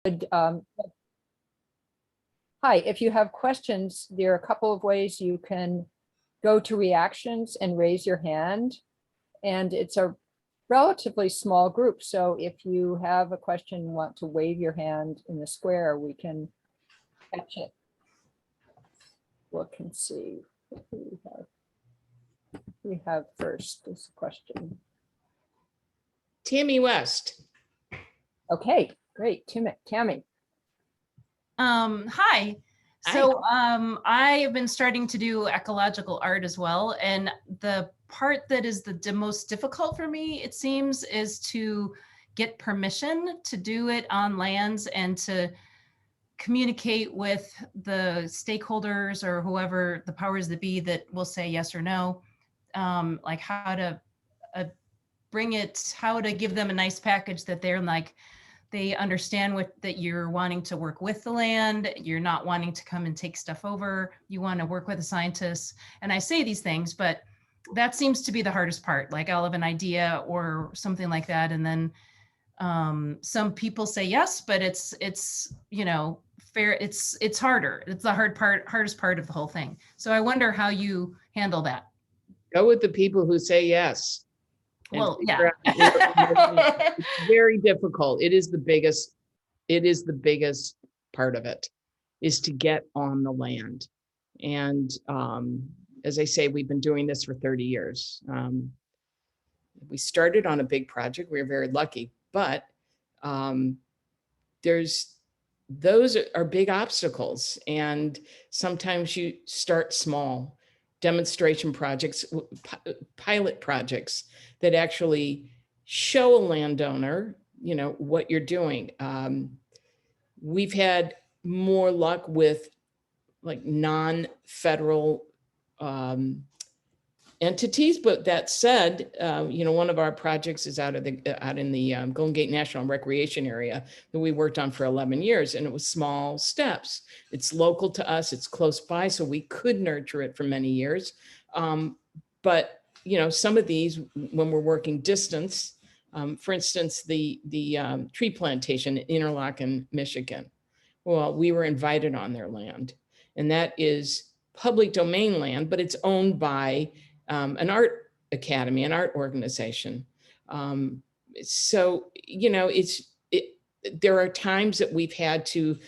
Hi, if you have questions, there are a couple of ways you can go to reactions and raise your hand. And it's a relatively small group. So if you have a question, and want to wave your hand in the square, we can catch it. Look and see who we have first this question. Tammy West. Okay, great. Tammy. Hi. So I have been starting to do ecological art as well. And the part that is the most difficult for me, it seems, is to get permission to do it on lands and to communicate with the stakeholders or whoever the powers that be that will say yes or no, like how to bring it, how to give them a nice package that they're like, they understand that you're wanting to work with the land, you're not wanting to come and take stuff over, you want to work with the scientists. And I say these things, but that seems to be the hardest part. Like I'll have an idea or something like that. And then some people say yes, but it's, you know, fair. It's harder. It's the hardest part of the whole thing. So I wonder how you handle that. Go with the people who say yes. Well, yeah. It's very difficult. It is the biggest part of it, is to get on the land. And as I say, we've been doing this for 30 years. We started on a big project. We were very lucky, but those are big obstacles. And sometimes you start small. Demonstration projects, pilot projects that actually show a landowner, you know, what you're doing. We've had more luck with like non-federal entities, but that said, you know, one of our projects is out in the Golden Gate National Recreation Area that we worked on for 11 years, and it was small steps. It's local to us, it's close by, so we could nurture it for many years. But you know, some of these, when we're working distance, for instance, the tree plantation in Interlochen, Michigan. Well, we were invited on their land, and that is public domain land, but it's owned by an art academy, an art organization. So, you know, there are times that we've had to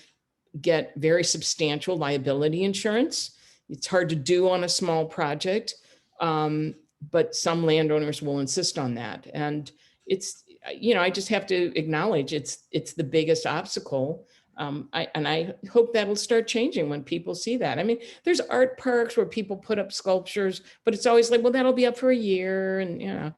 get very substantial liability insurance. It's hard to do on a small project, but some landowners will insist on that. And it's, you know, I just have to acknowledge it's the biggest obstacle. I hope that'll start changing when people see that. I mean, there's art parks where people put up sculptures, but it's always like, well, that'll be up for a year. And, you know,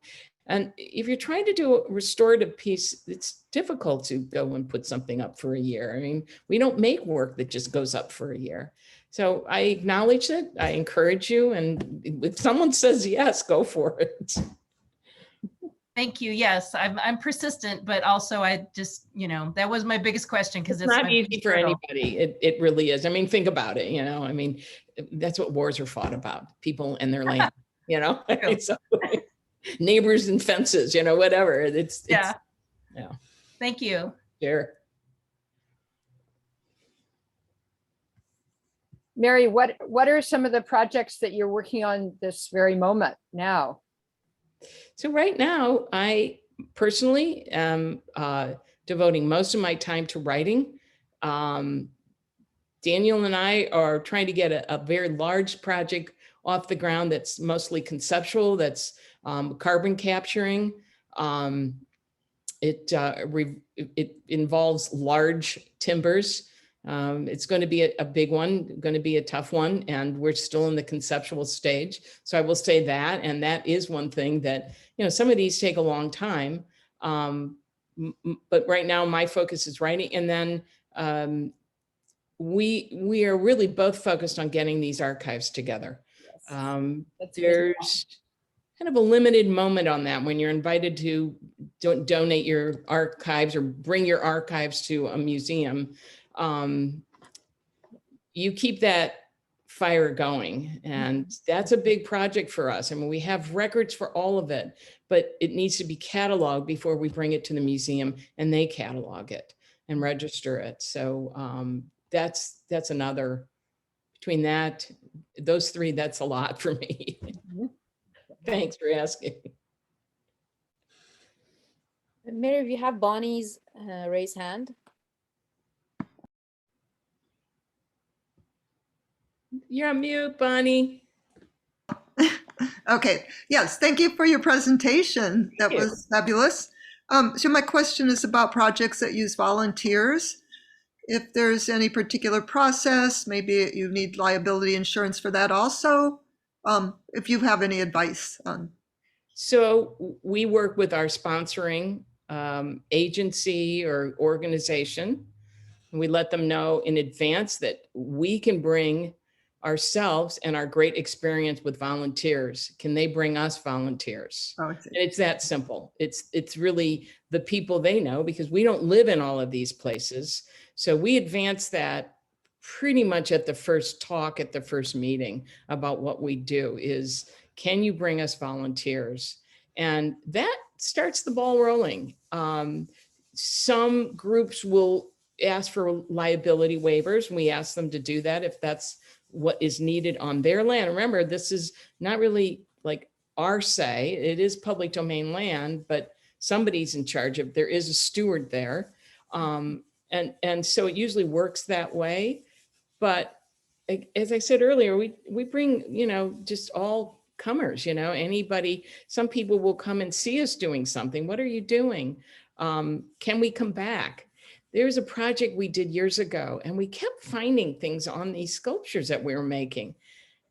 and if you're trying to do a restorative piece, it's difficult to go and put something up for a year. I mean, we don't make work that just goes up for a year. So I acknowledge it. I encourage you. And if someone says yes, go for it. Thank you. Yes, I'm persistent, but also I just, you know, that was my biggest question, because it's not easy for anybody. It really is. I mean, think about it. You know, I mean, that's what wars are fought about: people and their land. You know, so, neighbors and fences. You know, whatever. It's yeah. Thank you. Sure. Mary, what are some of the projects that you're working on this very moment now? So right now, I personally am devoting most of my time to writing. Daniel and I are trying to get a very large project off the ground that's mostly conceptual, that's carbon capturing. It involves large timbers. It's going to be a big one, going to be a tough one, and we're still in the conceptual stage. So I will say that, and that is one thing that, you know, some of these take a long time. But right now my focus is writing, and then we are really both focused on getting these archives together. Yes. There's kind of a limited moment on that when you're invited to donate your archives or bring your archives to a museum. You keep that fire going, and that's a big project for us. I mean, we have records for all of it, but it needs to be cataloged before we bring it to the museum and they catalog it. and register it. So that's another, between that, those three, that's a lot for me. Thanks for asking. Mary, if you have Bonnie's raise hand. You're on mute, Bonnie. Okay, yes, thank you for your presentation. That Thank you. was fabulous. So my question is about projects that use volunteers. If there's any particular process, maybe you need liability insurance for that also. If you have any advice on. So we work with our sponsoring agency or organization. And we let them know in advance that we can bring ourselves and our great experience with volunteers. Can they bring us volunteers? Oh, And it's that simple. It's really the people they know, because we don't live in all of these places. So we advance that pretty much at the first talk, at the first meeting about what we do is, can you bring us volunteers? And that starts the ball rolling. Some groups will ask for liability waivers. We ask them to do that if that's what is needed on their land. Remember, this is not really like our say. It is public domain land, but somebody's in charge of, there is a steward there. And so it usually works that way. But as I said earlier, we bring, just all comers, anybody. Some people will come and see us doing something. What are you doing? Can we come back? There's a project we did years ago, and we kept finding things on these sculptures that we were making.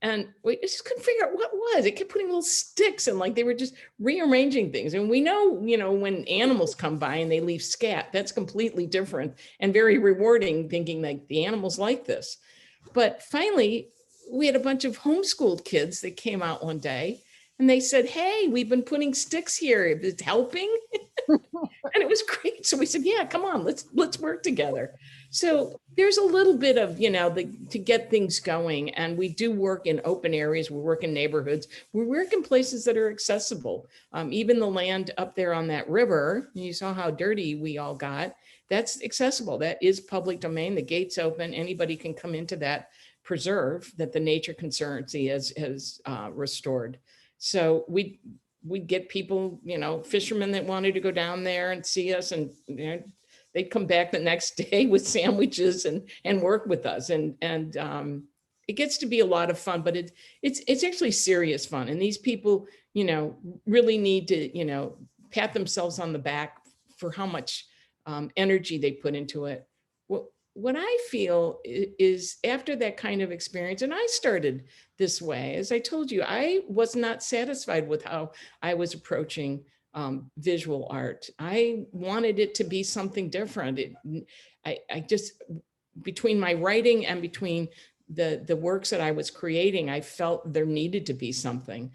And we just couldn't figure out what it was. It kept putting little sticks and like they were just rearranging things. And we know, when animals come by and they leave scat, that's completely different and very rewarding, thinking like the animals like this. But finally, we had a bunch of homeschooled kids that came out one day and they said, hey, we've been putting sticks here. Is it helping? And it was great. So we said, yeah, come on, let's work together. So there's a little bit of, to get things going. And we do work in open areas. We work in neighborhoods. We work in places that are accessible. Even the land up there on that river, you saw how dirty we all got. That's accessible. That is public domain. The gate's open. Anybody can come into that preserve that the Nature Conservancy has restored. So we get people, fishermen that wanted to go down there and see us, and they'd come back the next day with sandwiches and work with us. And it gets to be a lot of fun, but it's actually serious fun. And these people, really need to, pat themselves on the back for how much energy they put into it. What I feel is after that kind of experience, and I started this way, as I told you, I was not satisfied with how I was approaching visual art. I wanted it to be something different. I just, between my writing and between the works that I was creating, I felt there needed to be something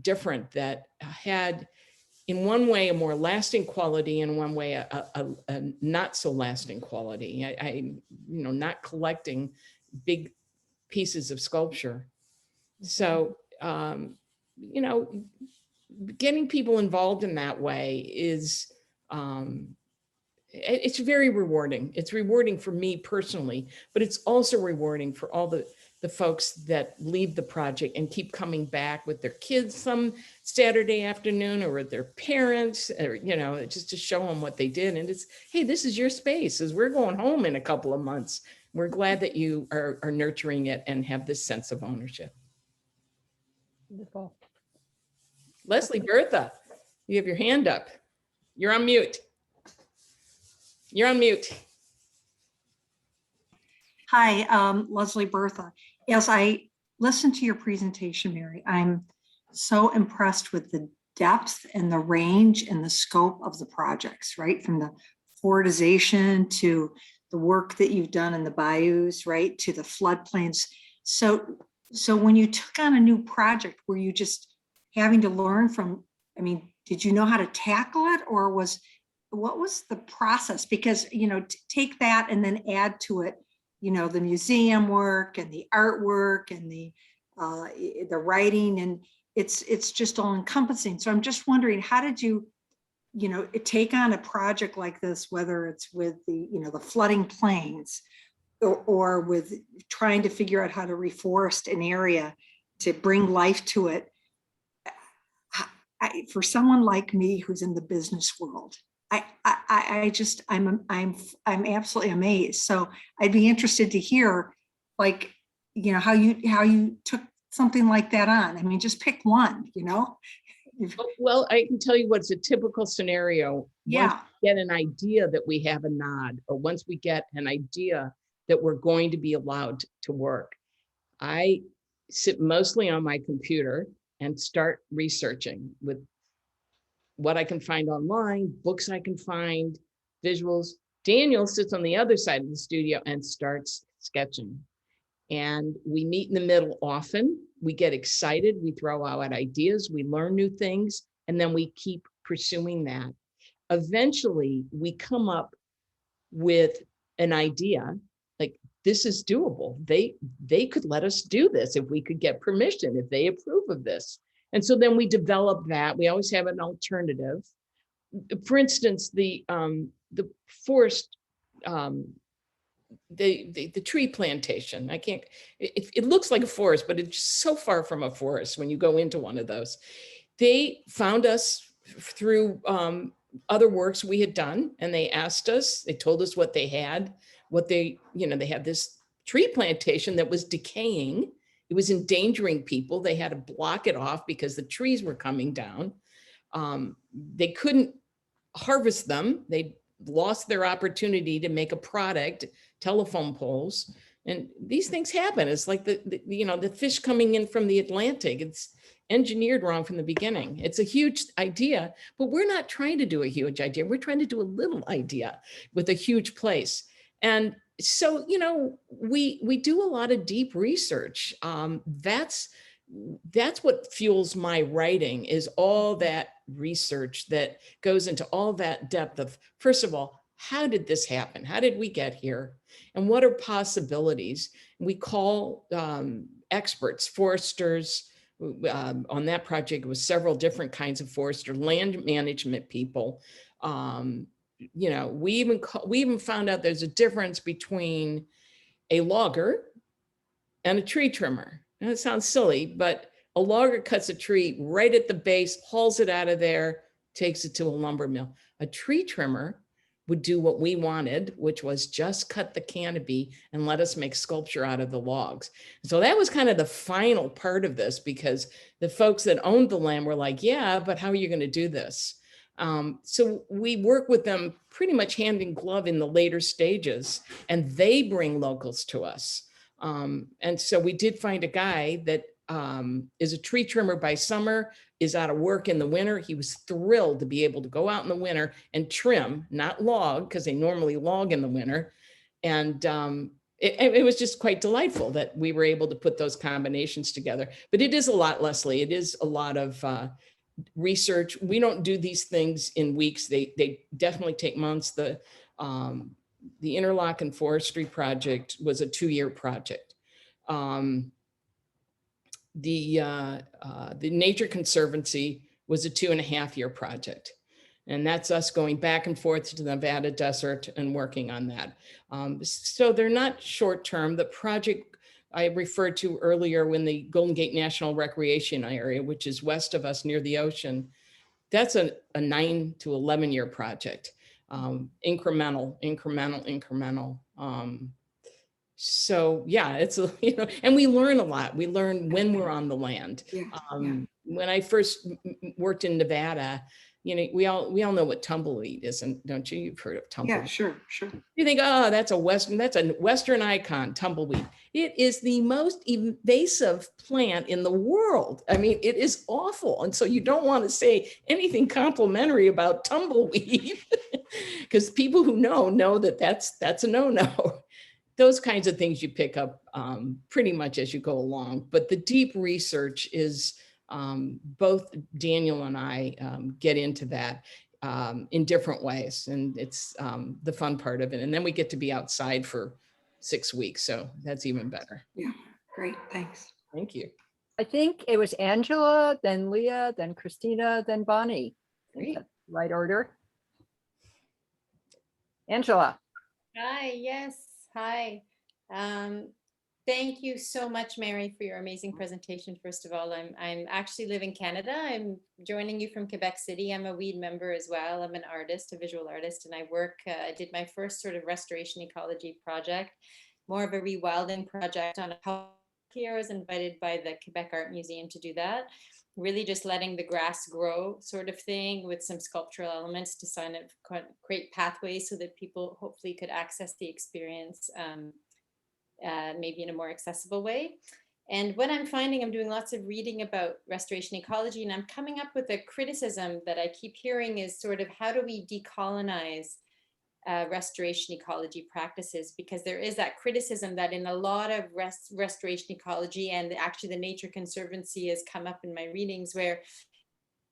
different that had, in one way, a more lasting quality, and in one way, a not so lasting quality. I not collecting big pieces of sculpture. So, getting people involved in that way is, it's very rewarding. It's rewarding for me personally, but it's also rewarding for all the folks that leave the project and keep coming back with their kids some Saturday afternoon, or with their parents, or, just to show them what they did. And it's, hey, this is your space, as we're going home in a couple of months. We're glad that you are nurturing it and have this sense of ownership. Wonderful. Leslie Bertha, you have your hand up. You're on mute. You're on mute. Hi, Leslie Bertha. As I listened to your presentation, Mary, I'm so impressed with the depth and the range and the scope of the projects, right? From the forestization to the work that you've done in the bayous, right? To the floodplains. So when you took on a new project, were you just having to learn from, did you know how to tackle it, or what was the process? Because, take that and then add to it, the museum work and the artwork and the writing, and it's just all encompassing. So I'm just wondering, how did you take on a project like this, whether it's with the flooding plains or with trying to figure out how to reforest an area to bring life to it. For someone like me who's in the business world, I'm absolutely amazed. So I'd be interested to hear, like, how you took something like that on. I mean, just pick one. Well, I can tell you what's a typical scenario. Yeah. Once we get an idea that we have a nod, or once we get an idea that we're going to be allowed to work, I sit mostly on my computer and start researching with what I can find online, books I can find, visuals. Daniel sits on the other side of the studio and starts sketching. And we meet in the middle often. We get excited, we throw out ideas, we learn new things, and then we keep pursuing that. Eventually, we come up with an idea, like, this is doable. They could let us do this if we could get permission, if they approve of this. And so then we develop that. We always have an alternative. For instance, the forest, the tree plantation. It looks like a forest, but it's so far from a forest when you go into one of those. They found us through other works we had done, and they asked us, they told us what they had, they had this tree plantation that was decaying. It was endangering people. They had to block it off because the trees were coming down. They couldn't harvest them. They lost their opportunity to make a product, telephone poles. And these things happen. It's like the fish coming in from the Atlantic. It's engineered wrong from the beginning. It's a huge idea, but we're not trying to do a huge idea. We're trying to do a little idea with a huge place. And so, we do a lot of deep research. That's what fuels my writing, is all that research that goes into all that depth of, first of all, how did this happen? How did we get here? And what are possibilities? We call experts, foresters. On that project, it was several different kinds of forester, land management people. We even found out there's a difference between a logger and a tree trimmer. And it sounds silly, but a logger cuts a tree right at the base, hauls it out of there, takes it to a lumber mill. A tree trimmer would do what we wanted, which was just cut the canopy and let us make sculpture out of the logs. So that was kind of the final part of this, because the folks that owned the land were like, yeah, but how are you going to do this? So we work with them pretty much hand in glove in the later stages, and they bring locals to us. And so we did find a guy that is a tree trimmer by summer, is out of work in the winter. He was thrilled to be able to go out in the winter and trim, not log, because they normally log in the winter. And it was just quite delightful that we were able to put those combinations together. But it is a lot, Leslie. It is a lot of research. We don't do these things in weeks. They definitely take months. The Interlochen Forestry project was a 2-year project. The Nature Conservancy was a 2.5-year project. And that's us going back and forth to the Nevada desert and working on that. So they're not short term. The project I referred to earlier, when the Golden Gate National Recreation Area, which is west of us near the ocean, that's a 9 to 11-year project. Incremental. So yeah, it's and we learn a lot. We learn when we're on the land. When I first worked in Nevada, we all know what tumbleweed is, and don't you? You've heard of tumbleweed. Yeah, sure. You think, oh, that's a Western icon, tumbleweed. It is the most invasive plant in the world. I mean, it is awful. And so you don't want to say anything complimentary about tumbleweed, because people who know that that's a no-no. Those kinds of things you pick up pretty much as you go along. But the deep research is, both Daniel and I get into that in different ways. And it's the fun part of it. And then we get to be outside for 6 weeks. So that's even better. Yeah, great, thanks. Thank you. I think it was Angela, then Leah, then Christina, then Bonnie. Great. right order. Angela. Hi, yes, hi. Um, Thank you so much, Mary, for your amazing presentation. First of all, I'm actually live in Canada. I'm joining you from Quebec City. I'm a WEED member as well. I'm an artist, a visual artist, and I work, did my first sort of restoration ecology project, more of a rewilding project on a couple here. I was invited by the Quebec Art Museum to do that. Really just letting the grass grow sort of thing with some sculptural elements to sign up, create pathways so that people hopefully could access the experience maybe in a more accessible way. And what I'm finding, I'm doing lots of reading about restoration ecology, and I'm coming up with a criticism that I keep hearing is sort of how do we decolonize restoration ecology practices? Because there is that criticism that in a lot of restoration ecology, and actually the Nature Conservancy has come up in my readings, where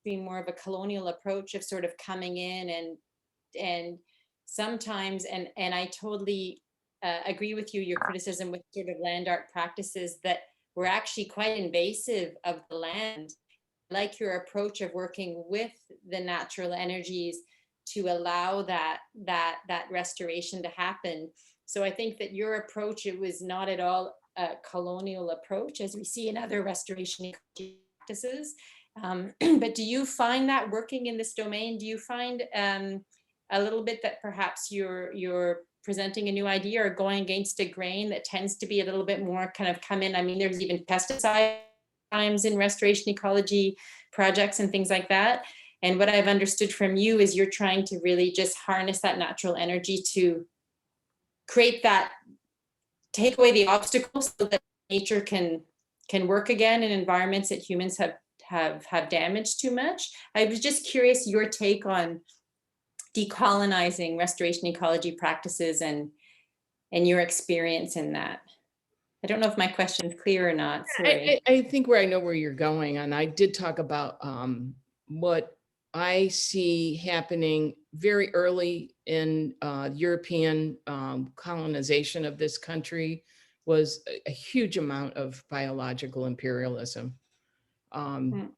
being more of a colonial approach of sort of coming in and sometimes, and I totally agree with you, your criticism with sort of land art practices that were actually quite invasive of the land. Like your approach of working with the natural energies to allow that restoration to happen. So I think that your approach, it was not at all a colonial approach as we see in other restoration practices. But do you find that working in this domain? Do you find a little bit that perhaps you're presenting a new idea or going against a grain that tends to be a little bit more kind of come in? I mean, there's even pesticide times in restoration ecology projects and things like that. And what I've understood from you is you're trying to really just harness that natural energy to create that, take away the obstacles so that nature can work again in environments that humans have damaged too much. I was just curious your take on decolonizing restoration ecology practices and your experience in that. I don't know if my question is clear or not. Sorry. I think where I know where you're going, and I did talk about what I see happening very early in European colonization of this country was a huge amount of biological imperialism. You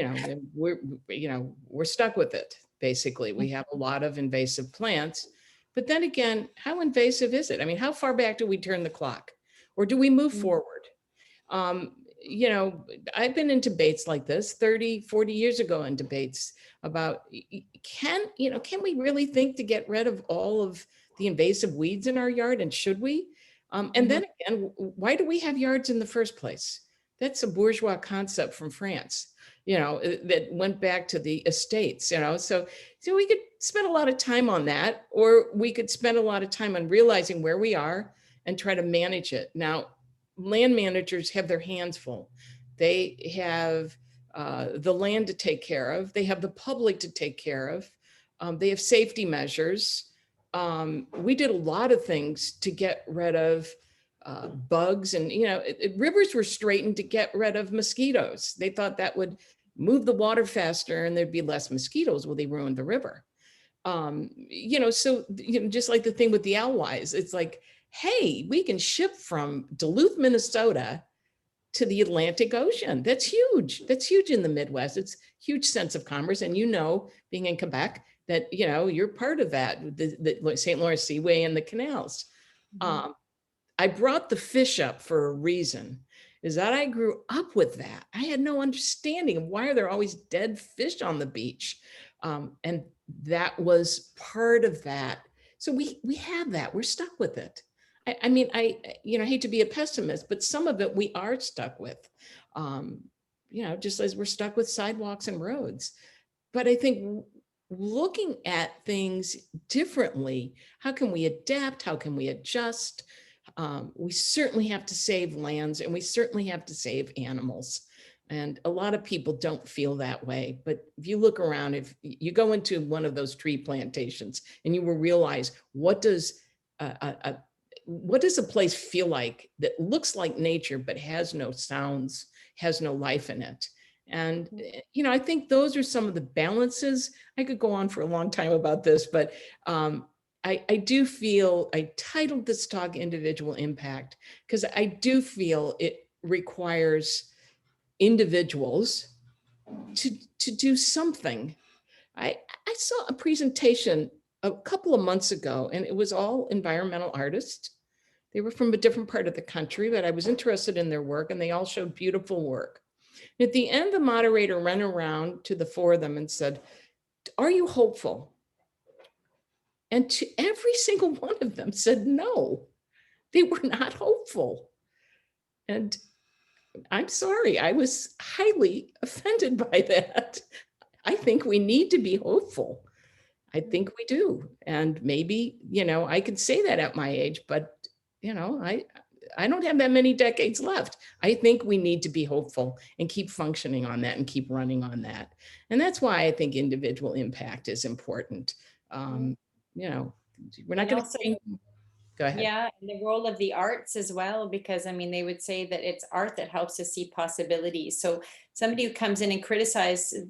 know, and we're stuck with it. Basically, we have a lot of invasive plants, but then again, how invasive is it? I mean, how far back do we turn the clock, or do we move forward? You know, I've been in debates like this 30, 40 years ago in debates about can we really think to get rid of all of the invasive weeds in our yard, and should we? And then again, why do we have yards in the first place? That's a bourgeois concept from France, you know, that went back to the estates, you know, so we could spend a lot of time on that, or we could spend a lot of time on realizing where we are and try to manage it. Now, land managers have their hands full. They have the land to take care of. They have the public to take care of. They have safety measures. We did a lot of things to get rid of bugs, and rivers were straightened to get rid of mosquitoes. They thought that would move the water faster and there'd be less mosquitoes. Well, they ruined the river. So just like the thing with the alewives, it's like, hey, we can ship from Duluth, Minnesota to the Atlantic Ocean. That's huge. That's huge in the Midwest. It's huge sense of commerce. And being in Quebec, that, you're part of that, the St. Lawrence Seaway and the canals. I brought the fish up for a reason, is that I grew up with that. I had no understanding of why are there always dead fish on the beach. And that was part of that. So we have that, we're stuck with it. I mean, I hate to be a pessimist, but some of it we are stuck with, just as we're stuck with sidewalks and roads. But I think looking at things differently, how can we adapt? How can we adjust? We certainly have to save lands, and we certainly have to save animals. And a lot of people don't feel that way. But if you look around, if you go into one of those tree plantations, and you will realize, what does a place feel like that looks like nature, but has no sounds, has no life in it? And, I think those are some of the balances. I could go on for a long time about this, but I do feel, I titled this talk Individual Impact, because I do feel it requires individuals to do something I saw a presentation a couple of months ago, and it was all environmental artists. They were from a different part of the country, but I was interested in their work, and they all showed beautiful work. At the end, the moderator ran around to the four of them and said, "Are you hopeful?" And to every single one of them said no, they were not hopeful. And I'm sorry, I was highly offended by that. I think we need to be hopeful. I think we do. And maybe, I could say that at my age, but I don't have that many decades left. I think we need to be hopeful and keep functioning on that and keep running on that. And that's why I think individual impact is important. We're not going to go ahead. Yeah, and the role of the arts as well, because I mean, they would say that it's art that helps us see possibilities. So somebody who comes in and criticizes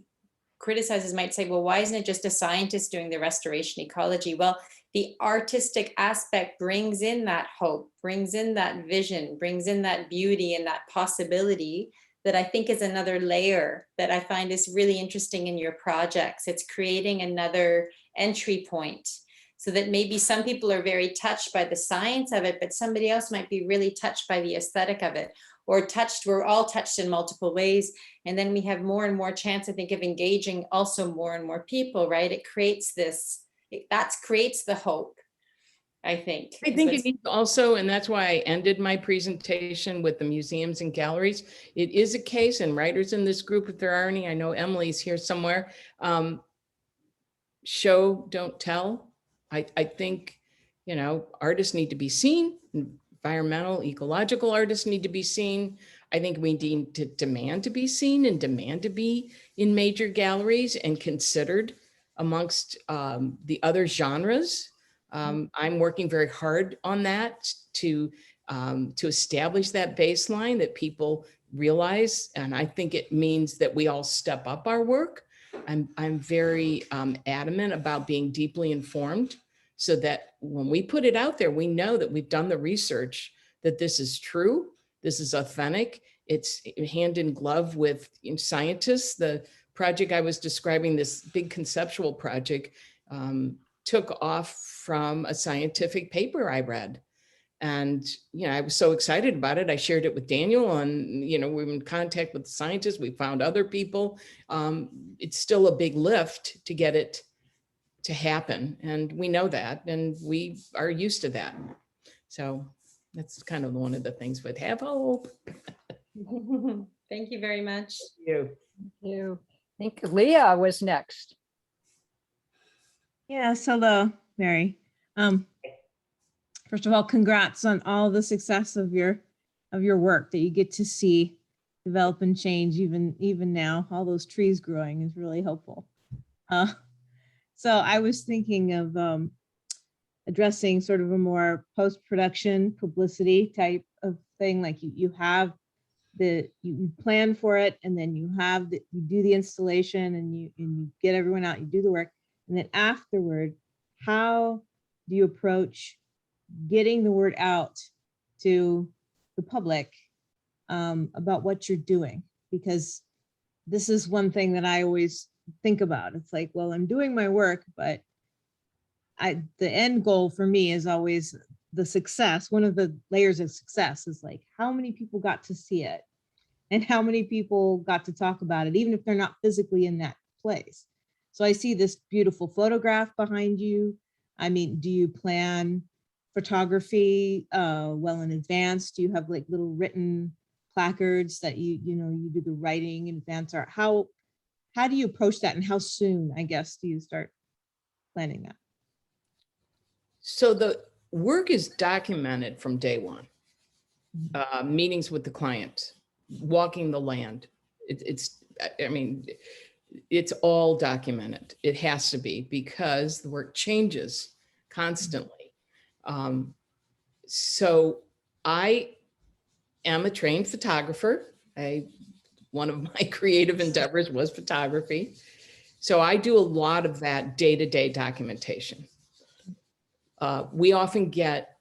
might say, well, why isn't it just a scientist doing the restoration ecology? Well, the artistic aspect brings in that hope, brings in that vision, brings in that beauty and that possibility that I think is another layer that I find is really interesting in your projects. It's creating another entry point so that maybe some people are very touched by the science of it, but somebody else might be really touched by the aesthetic of it, or we're all touched in multiple ways. And then we have more and more chance, I think, of engaging also more and more people, right? It creates creates the hope, I think. I think it needs also, and that's why I ended my presentation with the museums and galleries. It is a case, and writers in this group, if there are any, I know Emily's here somewhere, show, don't tell. I think, artists need to be seen. Environmental, ecological artists need to be seen. I think we need to demand to be seen and demand to be in major galleries and considered amongst the other genres. I'm working very hard on that to establish that baseline that people realize. And I think it means that we all step up our work. I'm very adamant about being deeply informed so that when we put it out there, we know that we've done the research, that this is true, this is authentic, it's hand in glove with scientists. The project I was describing, this big conceptual project, took off from a scientific paper I read. And, I was so excited about it. I shared it with Daniel, and, we were in contact with the scientists. We found other people. It's still a big lift to get it to happen. And we know that, and we are used to that. So that's kind of one of the things, but have hope. Thank you very much. Thank You. I think Leah was next. Yes, hello, Mary. First of all, congrats on all the success of your work that you get to see develop and change even now. All those trees growing is really helpful. So I was thinking of addressing sort of a more post-production publicity type of thing, like you have you plan for it, and then you do the installation, and you get everyone out, you do the work, and then afterward, how do you approach getting the word out to the public about what you're doing? Because this is one thing that I always think about. It's like, well, I'm doing my work, but the end goal for me is always the success. One of the layers of success is like, how many people got to see it and how many people got to talk about it, even if they're not physically in that place. So I see this beautiful photograph behind you. I mean, do you plan photography well in advance? Do you have like little written placards that you do the writing in advance? Or how do you approach that, and how soon, I guess, do you start planning that? So the work is documented from day one. Meetings with the client, walking the land. It's all documented. It has to be, because the work changes constantly. So I am a trained photographer. One of my creative endeavors was photography. So I do a lot of that day-to-day documentation. We often get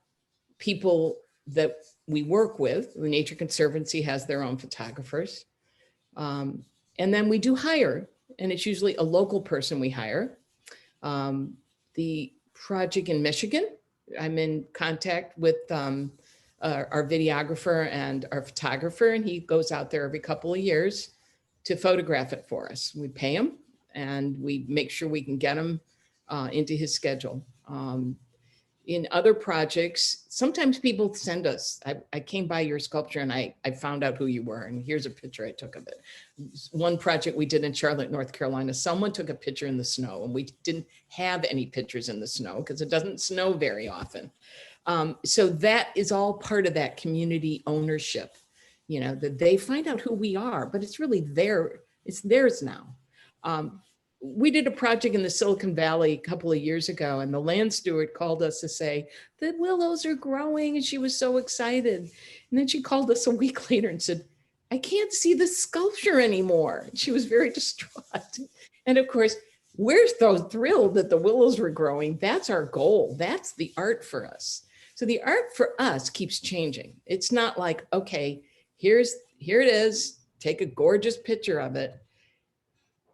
people that we work with. The Nature Conservancy has their own photographers. And then we do hire and it's usually a local person we hire. The project in Michigan, I'm in contact with our videographer and our photographer, and he goes out there every couple of years to photograph it for us. We pay him and we make sure we can get him into his schedule. In other projects, sometimes people send us, I came by your sculpture and I found out who you were, and here's a picture I took of it. One project we did in Charlotte, North Carolina, someone took a picture in the snow, and we didn't have any pictures in the snow because it doesn't snow very often. So that is all part of that community ownership, you know, that they find out who we are, but it's really it's theirs now. We did a project in the Silicon Valley a couple of years ago, and the land steward called us to say, the willows are growing, and she was so excited. And then she called us a week later and said, I can't see the sculpture anymore. She was very distraught. And of course, we're so thrilled that the willows were growing. That's our goal. That's the art for us. So the art for us keeps changing. It's not like, okay, here it is, take a gorgeous picture of it.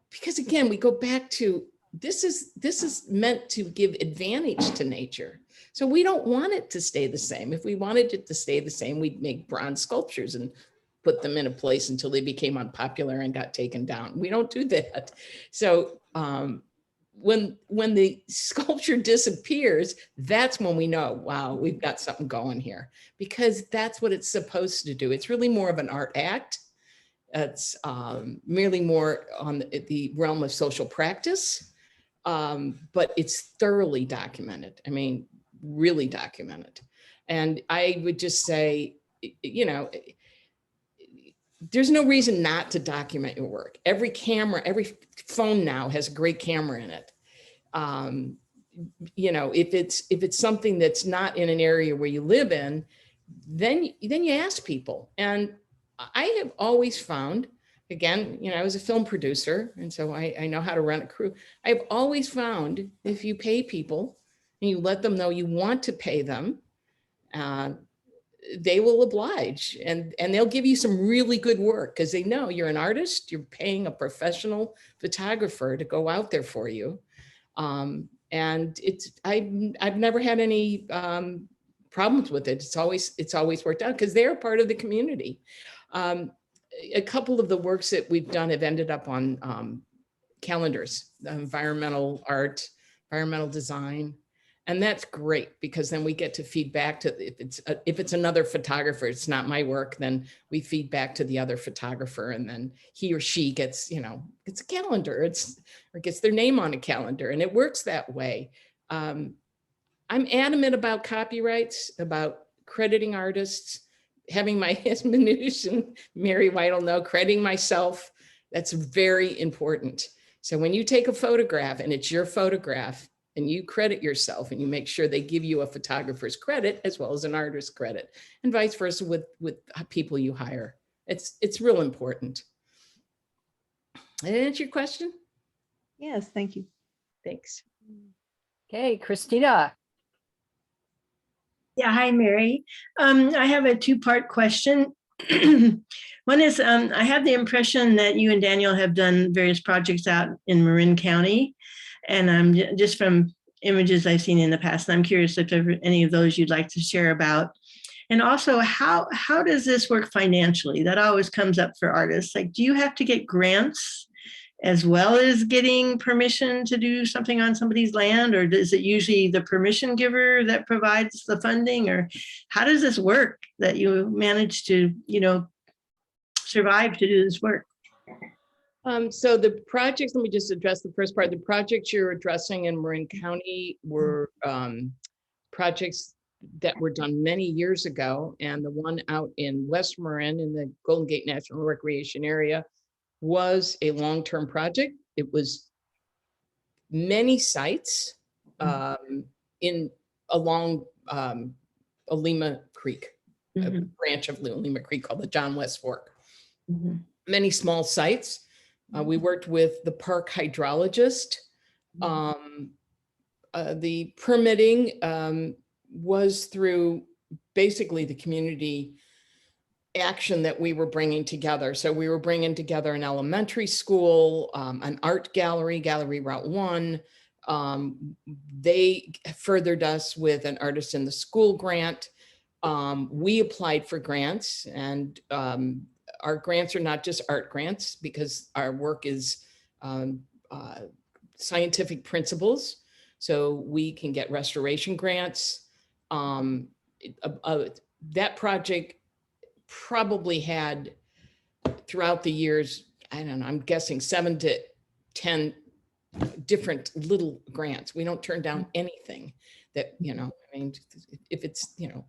Because again, we go back to, this is meant to give advantage to nature. So we don't want it to stay the same. If we wanted it to stay the same, we'd make bronze sculptures and put them in a place until they became unpopular and got taken down. We don't do that. So when the sculpture disappears, that's when we know, wow, we've got something going here, because that's what it's supposed to do. It's really more of an art act. It's merely more on the realm of social practice, but it's thoroughly documented. I mean, really documented. And I would just say, you know, there's no reason not to document your work. Every camera, every phone now has a great camera in it. You know, if it's something that's not in an area where you live in, then you ask people. And I have always found, again, you know, I was a film producer, and so I know how to run a crew. I've always found if you pay people and you let them know you want to pay them, they will oblige, and they'll give you some really good work because they know you're an artist, you're paying a professional photographer to go out there for you. And I've never had any problems with it. It's always worked out because they're part of the community. A couple of the works that we've done have ended up on calendars, environmental art, environmental design. And that's great because then we get to feed back to, if it's another photographer, it's not my work, then we feed back to the other photographer, and then he or she gets, you know, it's a calendar, or gets their name on a calendar, and it works that way. I'm adamant about copyrights, about crediting artists, having my, as Manoush and Mary White will know, crediting myself. That's very important. So when you take a photograph and it's your photograph, and you credit yourself, and you make sure they give you a photographer's credit as well as an artist's credit, and vice versa with people you hire. It's real important. Did I answer your question? Yes, thank you. Thanks. Okay, Christina. Yeah, hi, Mary. I have a two-part question. One is, I have the impression that you and Daniel have done various projects out in Marin County, and I'm just from images I've seen in the past, and I'm curious if there are any of those you'd like to share about. And also, how does this work financially? That always comes up for artists. Like, do you have to get grants as well as getting permission to do something on somebody's land, or is it usually the permission giver that provides the funding, or how does this work that you manage to, you know, survive to do this work? So the projects, let me just address the first part. The projects you're addressing in Marin County were projects that were done many years ago. And the one out in West Marin in the Golden Gate National Recreation Area was a long-term project. It was many sites along Olima Creek, a branch of Olima Creek called the John West Fork. Many small sites. We worked with the park hydrologist. The permitting was through basically the community action that we were bringing together. So we were bringing together an elementary school, an art gallery, Gallery Route 1. They furthered us with an Artist in the School grant. We applied for grants, and our grants are not just art grants, because our work is scientific principles. So we can get restoration grants. That project probably had, throughout the years, I don't know, I'm guessing 7 to 10 different little grants. We don't turn down anything that, you know, I mean, if it's, you know,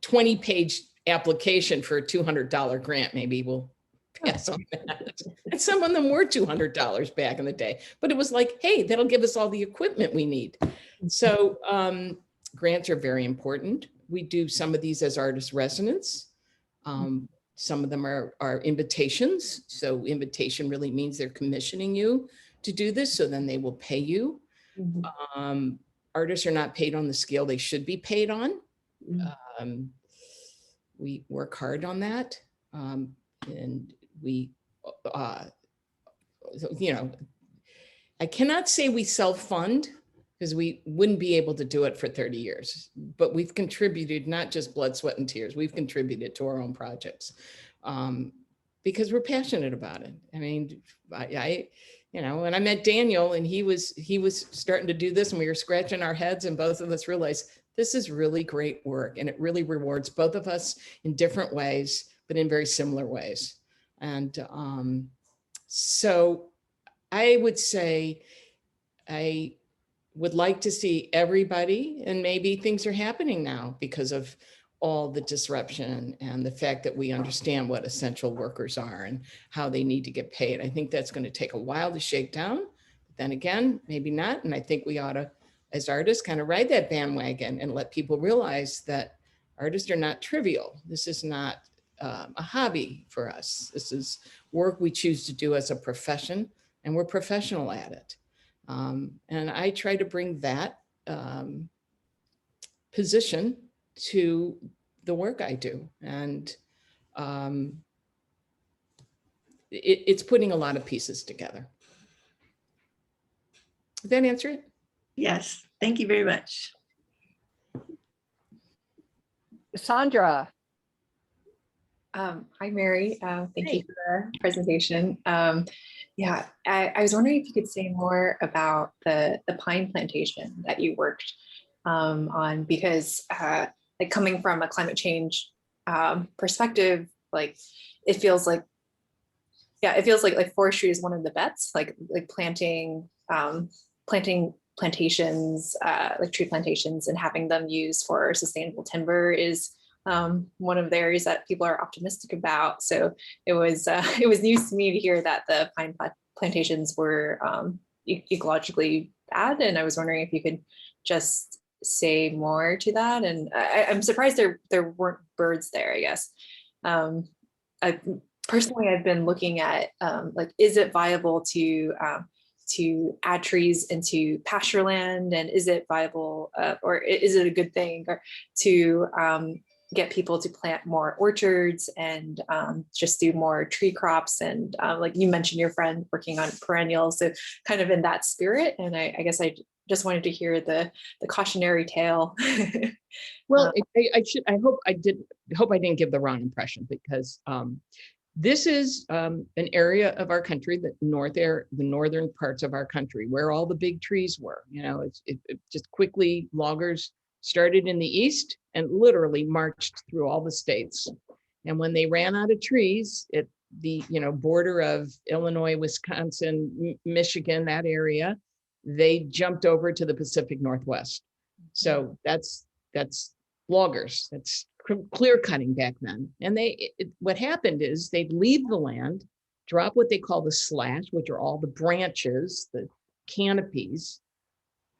20-page application for a $200 grant, maybe we'll pass on that. And some of them were $200 back in the day, but it was like, hey, that'll give us all the equipment we need. So grants are very important. We do some of these as artist residents. Some of them are invitations. So invitation really means they're commissioning you to do this, so then they will pay you. Artists are not paid on the scale they should be paid on. We work hard on that. And we, you know, I cannot say we self-fund, because we wouldn't be able to do it for 30 years, but we've contributed, not just blood, sweat, and tears, we've contributed to our own projects because we're passionate about it. I mean, I you know, when I met Daniel and he was starting to do this and we were scratching our heads, and both of us realized this is really great work, and it really rewards both of us in different ways, but in very similar ways. And so I would say I would like to see everybody, and maybe things are happening now because of all the disruption and the fact that we understand what essential workers are and how they need to get paid. I think that's going to take a while to shake down. But then again, maybe not. And I think we ought to, as artists, kind of ride that bandwagon and let people realize that artists are not trivial. This is not a hobby for us. This is work we choose to do as a profession, and we're professional at it. And I try to bring that position to the work I do. And it's putting a lot of pieces together. Did that answer it? Yes, thank you very much. Sandra. Hi, Mary. Thank you for the presentation. Yeah, I was wondering if you could say more about the pine plantation that you worked on, because like coming from a climate change perspective, like it feels like, yeah, it feels like forestry is one of the bets, like planting plantations, like tree plantations, and having them used for sustainable timber is one of the areas that people are optimistic about. So it was news to me to hear that the pine plantations were ecologically bad, and I was wondering if you could just say more to that. And I'm surprised there weren't birds there, I guess. Personally, I've been looking at like, is it viable to add trees into pasture land, and is it viable or is it a good thing to get people to plant more orchards and just do more tree crops? And like you mentioned, your friend working on perennials, so kind of in that spirit. And I guess I just wanted to hear the cautionary tale. Well, I hope I didn't give the wrong impression, because this is an area of our country, the northern parts of our country, where all the big trees were. You know, it just quickly, loggers started in the east and literally marched through all the states. And when they ran out of trees at the border of Illinois, Wisconsin, Michigan, that area, they jumped over to the Pacific Northwest. So that's loggers. That's clear cutting back then. And what happened is they'd leave the land, drop what they call the slash, which are all the branches, the canopies,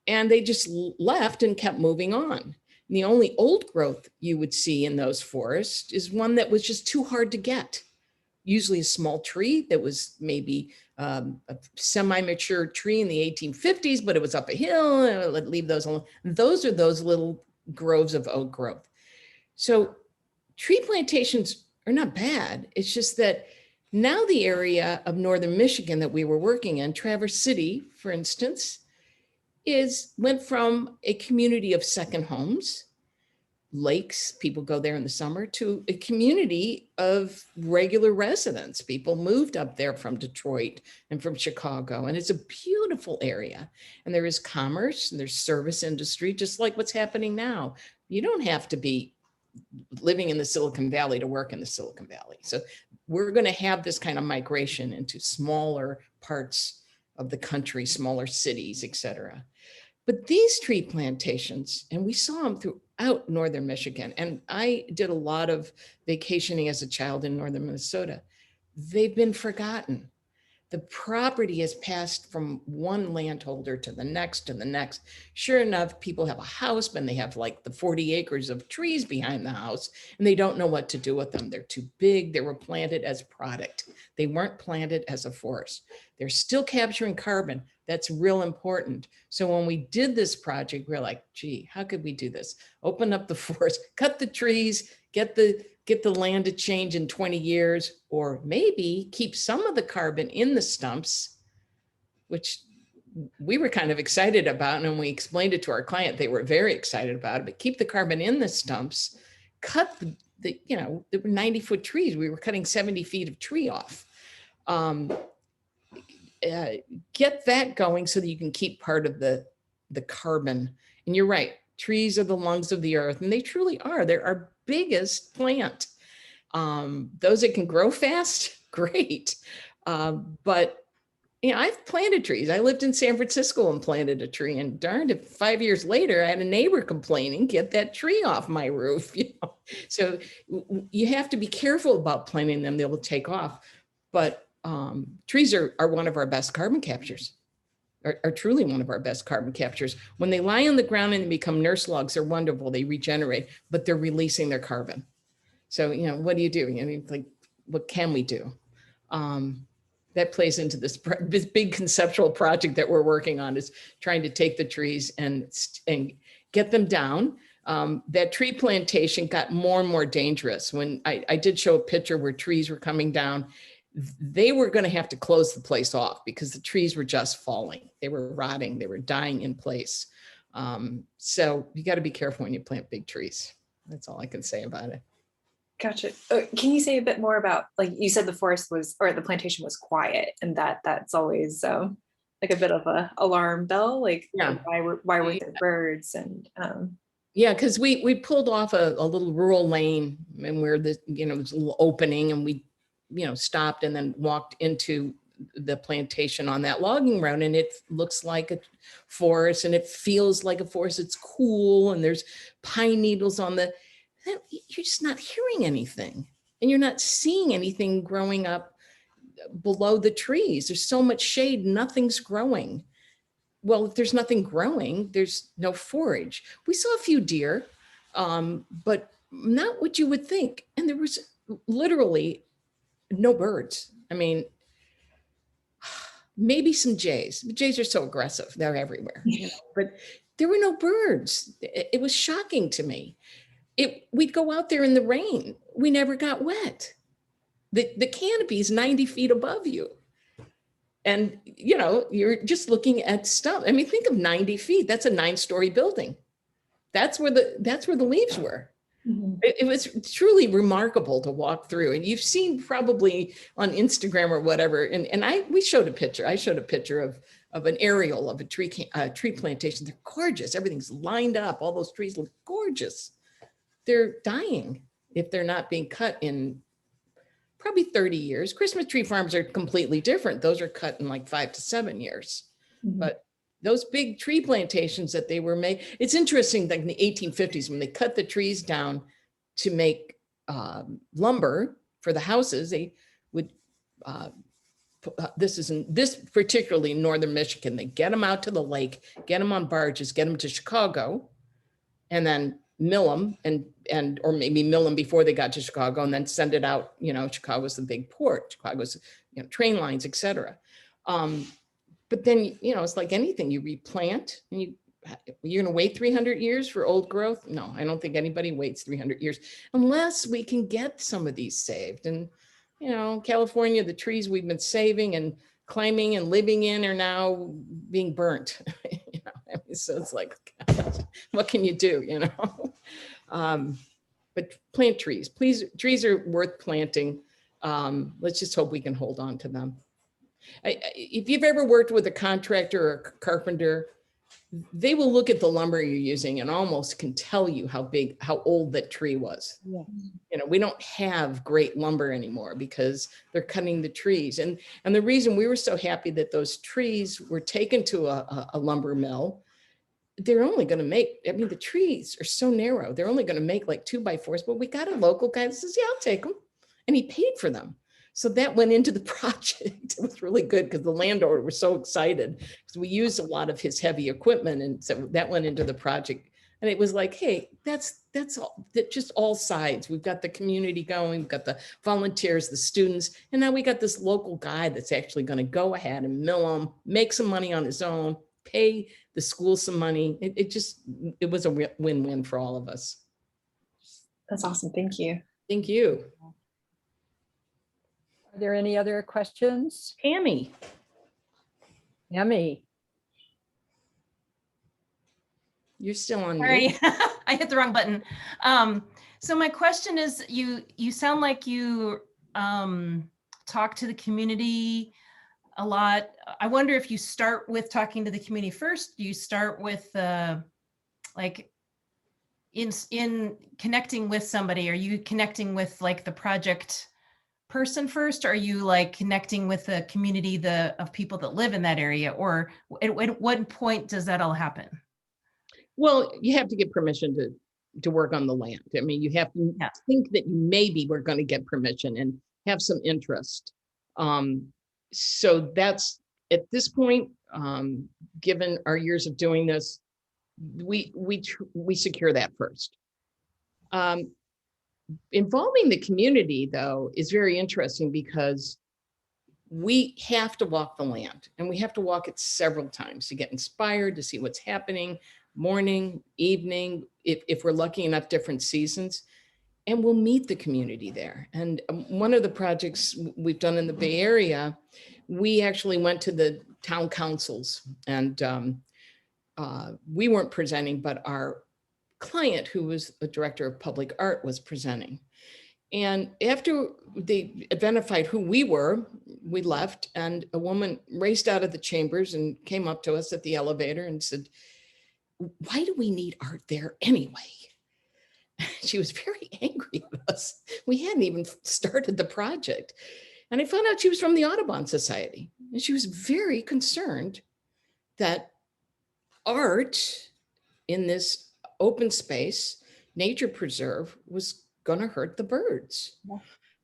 and they just left and kept moving on. And the only old growth you would see in those forests is one that was just too hard to get. Usually a small tree that was maybe a semi-mature tree in the 1850s, but it was up a hill, and let's leave those alone. Those are those little groves of oak growth. So tree plantations are not bad. It's just that now the area of northern Michigan that we were working in, Traverse City, for instance, went from a community of second homes, lakes, people go there in the summer, to a community of regular residents. People moved up there from Detroit and from Chicago, and it's a beautiful area. And there is commerce and there's service industry, just like what's happening now. You don't have to be living in the Silicon Valley to work in the Silicon Valley. So we're going to have this kind of migration into smaller parts of the country, smaller cities, et cetera. But these tree plantations, and we saw them throughout northern Michigan, and I did a lot of vacationing as a child in northern Minnesota, they've been forgotten. The property has passed from one landholder to the next to the next. Sure enough, people have a house, but they have like the 40 acres of trees behind the house, and they don't know what to do with them. They're too big. They were planted as product. They weren't planted as a forest. They're still capturing carbon. That's real important. So when we did this project, we we're like, gee, how could we do this? Open up the forest, cut the trees, get the land to change in 20 years, or maybe keep some of the carbon in the stumps, which we were kind of excited about. And when we explained it to our client, they were very excited about it, but keep the carbon in the stumps, cut there were 90-foot trees. We were cutting 70 feet of tree off. Get that going so that you can keep part of the carbon. And you're right, trees are the lungs of the earth, and they truly are. They're our biggest plant. Those that can grow fast, great. But I've planted trees. I lived in San Francisco and planted a tree, and darned if 5 years later I had a neighbor complaining, get that tree off my roof. So you have to be careful about planting them. They will take off. But trees are one of our best carbon captures. Are truly one of our best carbon captures. When they lie on the ground and become nurse logs, they're wonderful. They regenerate, but they're releasing their carbon. So, what do you do? I mean, like, what can we do? That plays into this big conceptual project that we're working on, is trying to take the trees and get them down. That tree plantation got more and more dangerous. When I did show a picture where trees were coming down, they were going to have to close the place off because the trees were just falling. They were rotting. They were dying in place. So you got to be careful when you plant big trees. That's all I can say about it. Gotcha. Can you say a bit more about, like you said, the forest was, or the plantation was quiet, and that's always like a bit of a alarm bell. Like, yeah, why were there birds? And yeah, because we pulled off a little rural lane, and where there's a little opening, and we stopped and then walked into the plantation on that logging road, and it looks like a forest, and it feels like a forest. It's cool, and there's pine needles on the. You're just not hearing anything, and you're not seeing anything growing up below the trees. There's so much shade, nothing's growing. Well, if there's nothing growing, there's no forage. We saw a few deer, but not what you would think. And there was literally no birds. I mean, maybe some jays. The jays are so aggressive. They're everywhere, but there were no birds. It was shocking to me. We'd go out there in the rain. We never got wet. The canopy is 90 feet above you. And, you're just looking at stuff. I mean, think of 90 feet. That's a 9-story building. That's where the leaves were. Mm-hmm. It was truly remarkable to walk through. And you've seen probably on Instagram or whatever. And we showed a picture. I showed a picture of an aerial of a tree plantation. They're gorgeous. Everything's lined up. All those trees look gorgeous. They're dying if they're not being cut in probably 30 years. Christmas tree farms are completely different. Those are cut in like 5 to 7 years. Mm-hmm. But those big tree plantations that they were made, it's interesting that in the 1850s, when they cut the trees down to make lumber for the houses, they would, this particularly in northern Michigan, they get them out to the lake, get them on barges, get them to Chicago, and then mill them or maybe mill them before they got to Chicago, and then send it out. Chicago's the big port. Chicago's train lines, et cetera. But then it's like anything, you replant and you you're going to wait 300 years for old growth? No, I don't think anybody waits 300 years unless we can get some of these saved. And, you know, California, the trees we've been saving and claiming and living in are now being burnt. You know, I mean, so it's like, God, what can you do, you know? But plant trees, please. Trees are worth planting. Let's just hope we can hold on to them. If you've ever worked with a contractor or a carpenter, they will look at the lumber you're using and almost can tell you how old that tree was. Yeah. You know, we don't have great lumber anymore because they're cutting the trees. And the reason we were so happy that those trees were taken to a lumber mill, they're only going to make, I mean, the trees are so narrow. They're only going to make like 2x4s, but we got a local guy that says, yeah, I'll take them. And he paid for them. So that went into the project. It was really good because the landowner was so excited because we used a lot of his heavy equipment. And so that went into the project. And it was like, hey, that's all, that just all sides. We've got the community going, we've got the volunteers, the students, and now we got this local guy that's actually going to go ahead and mill them, make some money on his own, pay the school some money. It was a win-win for all of us. That's awesome. Thank you. Thank you. Are there any other questions? Tammy. Emmy, You're still on Sorry, mute. I hit the wrong button. So my question is, you sound like you talk to the community a lot. I wonder if you start with talking to the community first. Do you start with like in connecting with somebody? Are you connecting with like the project person first? Or are you like connecting with the community of people that live in that area? Or at what point does that all happen? Well, you have to get permission to work on the land. I mean, you have to think that maybe we're going to get permission and have some interest. So that's at this point, given our years of doing this, we secure that first. Involving the community, though, is very interesting because we have to walk the land and we have to walk it several times to get inspired, to see what's happening, morning, evening, if we're lucky enough, different seasons, and we'll meet the community there. And one of the projects we've done in the Bay Area, we actually went to the town councils and we weren't presenting, but our client, who was a director of public art, was presenting. And after they identified who we were, we left, and a woman raced out of the chambers and came up to us at the elevator and said, why do we need art there anyway? She was very angry at us. We hadn't even started the project. And I found out she was from the Audubon Society. And she was very concerned that art in this open space, nature preserve, was going to hurt the birds. Yeah.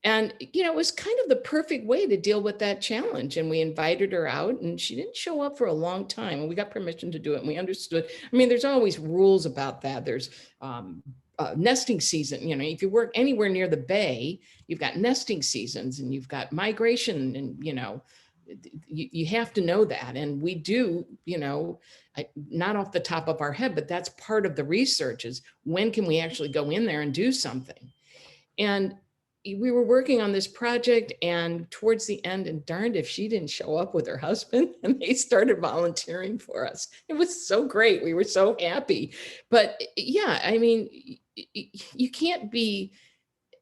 And, you know, it was kind of the perfect way to deal with that challenge. And we invited her out and she didn't show up for a long time. And we got permission to do it. And we understood. I mean, there's always rules about that. There's nesting season. You know, if you work anywhere near the bay, you've got nesting seasons and you've got migration and, you know, you have to know that. And we do, you know, not off the top of our head, but that's part of the research is when can we actually go in there and do something? And we were working on this project and towards the end, and darned if she didn't show up with her husband, and they started volunteering for us. It was so great. We were so happy. But yeah, I mean, you can't be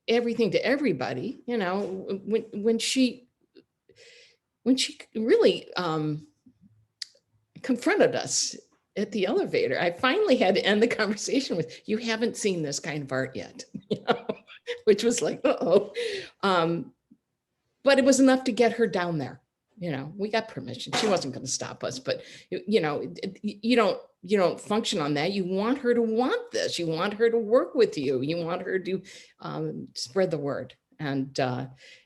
everything to everybody, you know. When she really confronted us at the elevator, I finally had to end the conversation with, you haven't seen this kind of art yet, you know, which was like, uh-oh. But it was enough to get her down there. You know, we got permission. She wasn't going to stop us, but you know, you don't function on that. You want her to want this. You want her to work with you. You want her to spread the word. And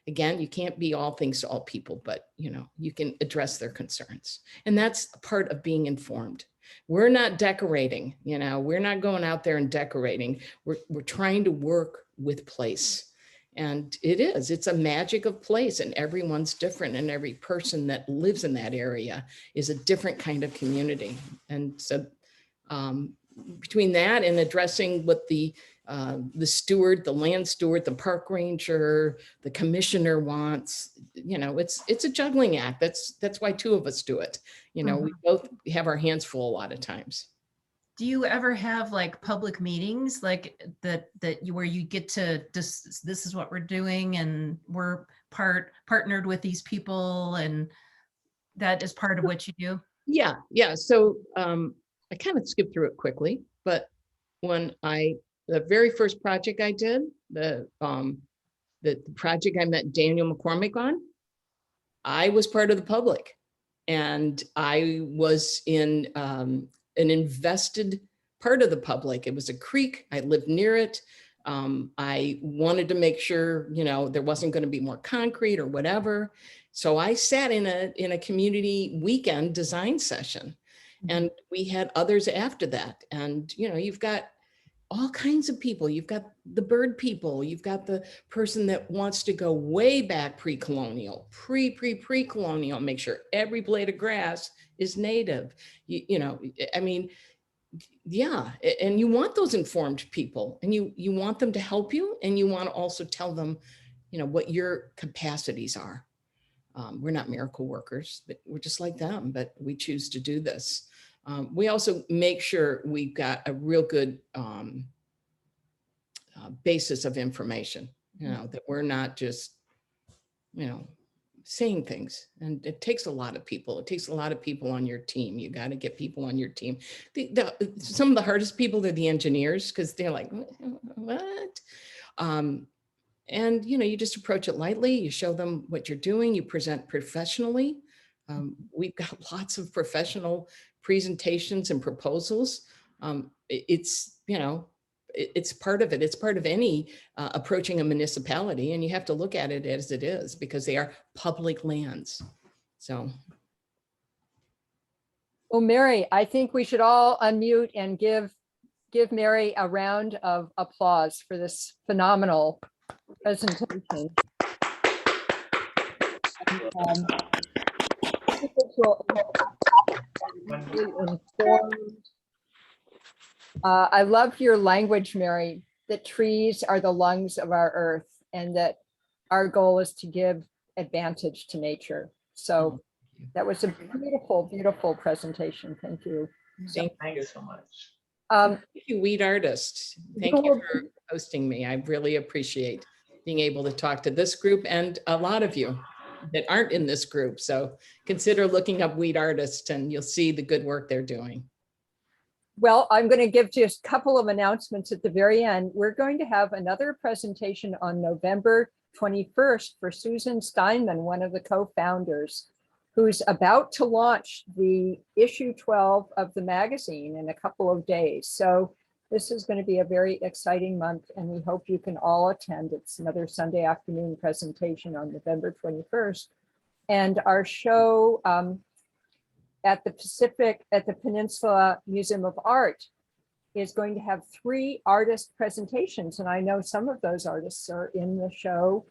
again, you can't be all things to all people, but you know, you can address their concerns. And that's a part of being informed. We're not decorating, you know, we're not going out there and decorating. We're trying to work with place. And it's a magic of place, and everyone's different, and every person that lives in that area is a different kind of community. And so Between that and addressing what the steward, the land steward, the park ranger, the commissioner wants, you know, it's a juggling act. That's why two of us do it. You know, we both have our hands full a lot of times. Do you ever have like public meetings like that where you get to just, this is what we're doing and we're partnered with these people, and that is part of what you do? Yeah. So I kind of skipped through it quickly, but when the very first project I did, the project I met Daniel McCormick on, I was part of the public, and I was in an invested part of the public. It was a creek. I lived near it. I wanted to make sure, you know, there wasn't going to be more concrete or whatever. So I sat in a community weekend design session, and we had others after that. And, you know, you've got all kinds of people. You've got the bird people. You've got the person that wants to go way back pre-colonial, pre-colonial, make sure every blade of grass is native. You know, I mean, yeah. And you want those informed people, and you want them to help you, and you want to also tell them, you know, what your capacities are. We're not miracle workers, but we're just like them, but we choose to do this. We also make sure we've got a real good basis of information, you know, that we're not just, you know, saying things. And it takes a lot of people. It takes a lot of people on your team. You got to get people on your team. Some of the hardest people are the engineers, because they're like, what? And, you know, you just approach it lightly. You show them what you're doing. You present professionally. We've got lots of professional presentations and proposals. It's, you know, it's part of it. It's part of any approaching a municipality, and you have to look at it as it is, because they are public lands. So. Well, Mary, I think we should all unmute and give Mary a round of applause for this phenomenal presentation. I love your language, Mary, that trees are the lungs of our earth, and that our goal is to give advantage to nature. So that was a beautiful, beautiful presentation. Thank you. Thank you so much. Thank you, Weed Artist. Thank you for hosting me. I really appreciate being able to talk to this group and a lot of you that aren't in this group. So consider looking up Weed Artist, and you'll see the good work they're doing. Well, I'm going to give just a couple of announcements at the very end. We're going to have another presentation on November 21st for Susan Steinman, one of the co-founders, who's about to launch the issue 12 of the magazine in a couple of days. So this is going to be a very exciting month, and we hope you can all attend. It's another Sunday afternoon presentation on November 21st. And our show at the Peninsula Museum of Art is going to have 3 artist presentations. And I know some of those artists are in the show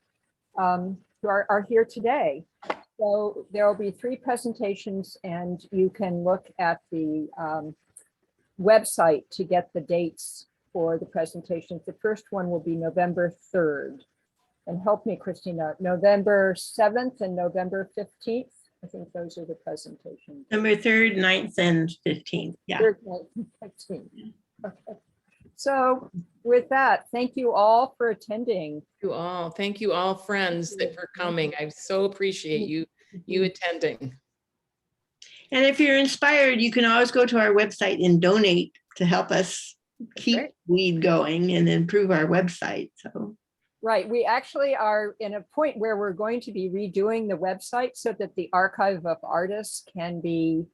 who are here today. So there will be 3 presentations, and you can look at the website to get the dates for the presentations. The first one will be November 3rd. And help me, Christina, November 7th and November 15th. I think those are the presentations. November 3rd, 9th, and 15th. Yeah. 3rd, 9th, and 15th. Okay. So with that, thank you all for attending. Thank you all, friends, for coming. I so appreciate you attending. And if you're inspired, you can always go to our website and donate to help us keep Weed going and improve our website. So. Right, we actually are in a point where we're going to be redoing the website so that the archive of artists can be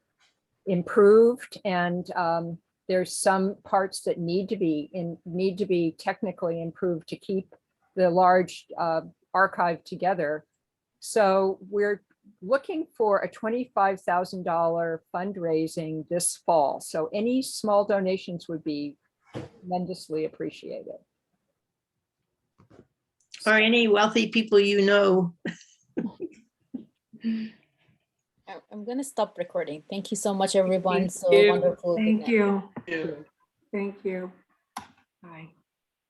improved, and there's some parts that need to be technically improved to keep the large archive together. So we're looking for a $25,000 fundraising this fall. So any small donations would be tremendously appreciated. Or any wealthy people you know. I'm gonna stop recording. Thank you so much, everyone. So you. wonderful. Good Thank night. you. Thank you. Bye.